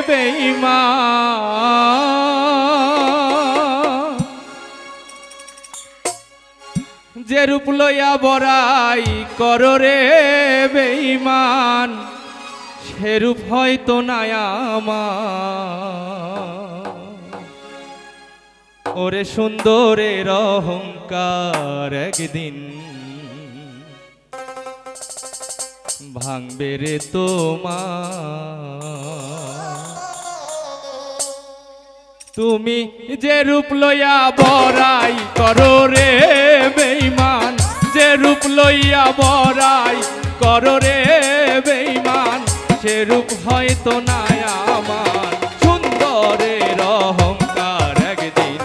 বেঈমান যে রূপ লইয়া বড়াই করো রে বেঈমান সে রূপ হয়তো নাই আমার ওরে সুন্দরের অহংকার একদিন ভাঙবে রে তোমার তুমি যে রূপ লইয়া বড়াই করো রে বেঈমান যে রূপ লইয়া বড়াই করো রে বেঈমান সে রূপ হয়তো নাই আমার সুন্দরের অহংকার একদিন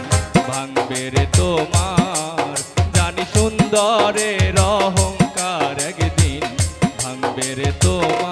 ভাঙবে রে তোমার জানি সুন্দরের অহংকার একদিন ভাঙবে রে তোমার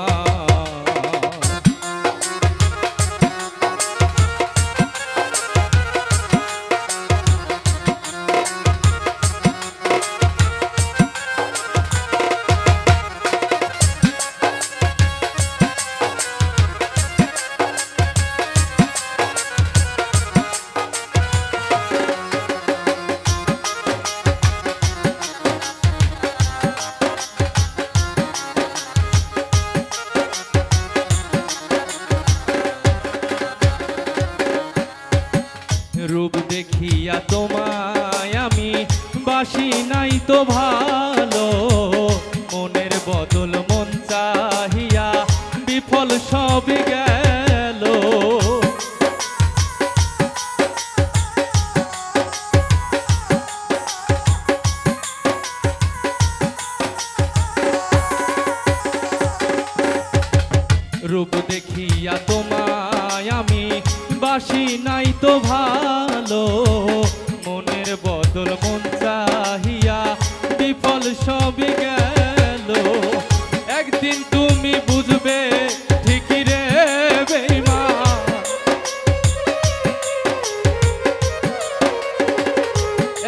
রূপ দেখিয়া তোমায় আমি বাসি নাই তো ভালো মনের বদল মন চাহিয়া বিফল সব গেল রূপ দেখিয়া তোমায় আমি বাসি নাই তো ভালো মনের বদল মন চাহিয়া বিফল সব গেল একদিন তুমি বুঝবে ঠিকই রে বেঈমান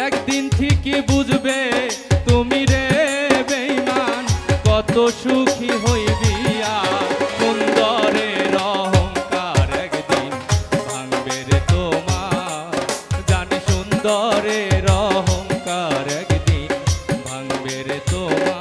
একদিন ঠিকই বুঝবে তুমি রে বেঈমান কত সুখী হইবিয়া সুন্দরের অহংকার একদিন ভাঙবে রে তোমার জানি সুন্দরের অহংকার একদিন ভাঙবে রে তোমার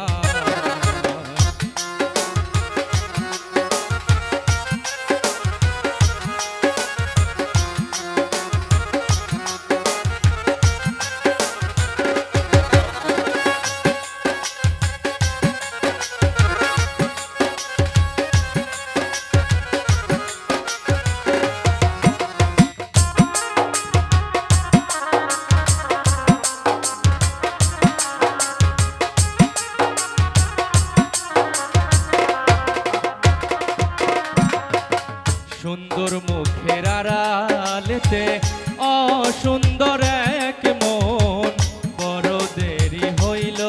সুন্দর মুখের আড়ালেতে অসুন্দর এক মন বড় দেরি হইল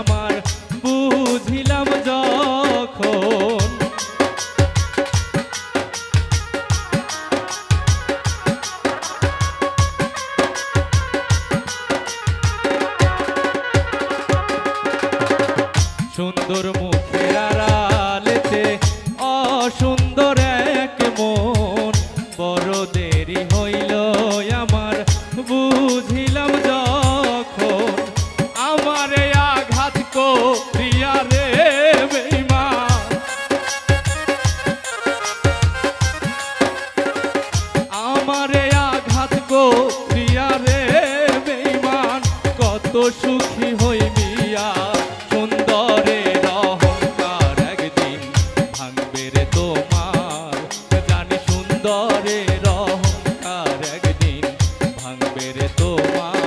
আমার বুঝিলাম যখন সুন্দর মুখের আড়ালেতে অসুন্দর এক মন বড় দেরি হইল আমার বুঝিলাম যখন আমারে আঘাত করিয়া রে বেঈমান আমারে আঘাত করিয়া রে বেঈমান কত সুখী হইবিয়া সুন্দরের অহংকার একদিন ভাঙবে রে তোমার জানি সুন্দরের অহংকার একদিন ভাঙবে রে তোমার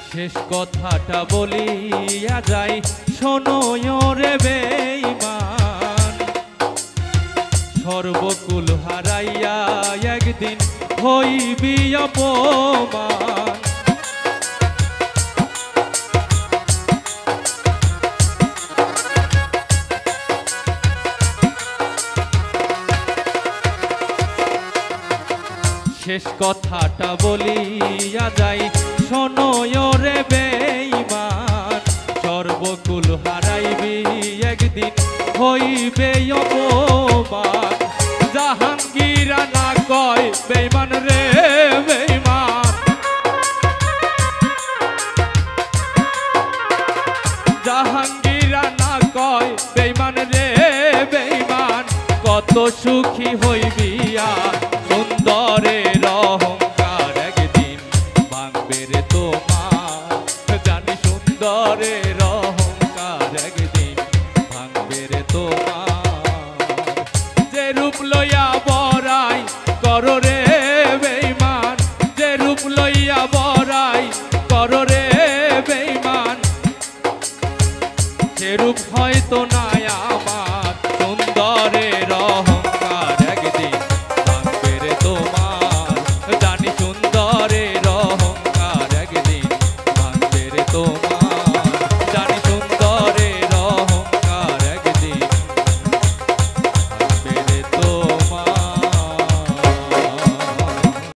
শেষ কথাটা বলিয়া যাই শোনো রে বেঈমান হইবি অপমান। শেষ কথাটা বলিয়া যাই, শোনো রে বেঈমান, সর্বকুল হারাইবি একদিন, হইবে অপমান। জাহাঙ্গীরা না কয় বেঈমান রে বেঈমান, জাহাঙ্গীরা না কয় বেঈমান রে বেঈমান, কত সুখী হইবি আর সুন্দরের অহংকার একদিন ভাঙবে রে তোমার। জানি সুন্দরের অহংকার একদিন ভাঙবে রে তোমার। যে রূপ লইয়া বড়াই করো রে বেঈমান, যে রূপ লইয়া বড়াই করো রে বেঈমান, সে রূপ হয়তো না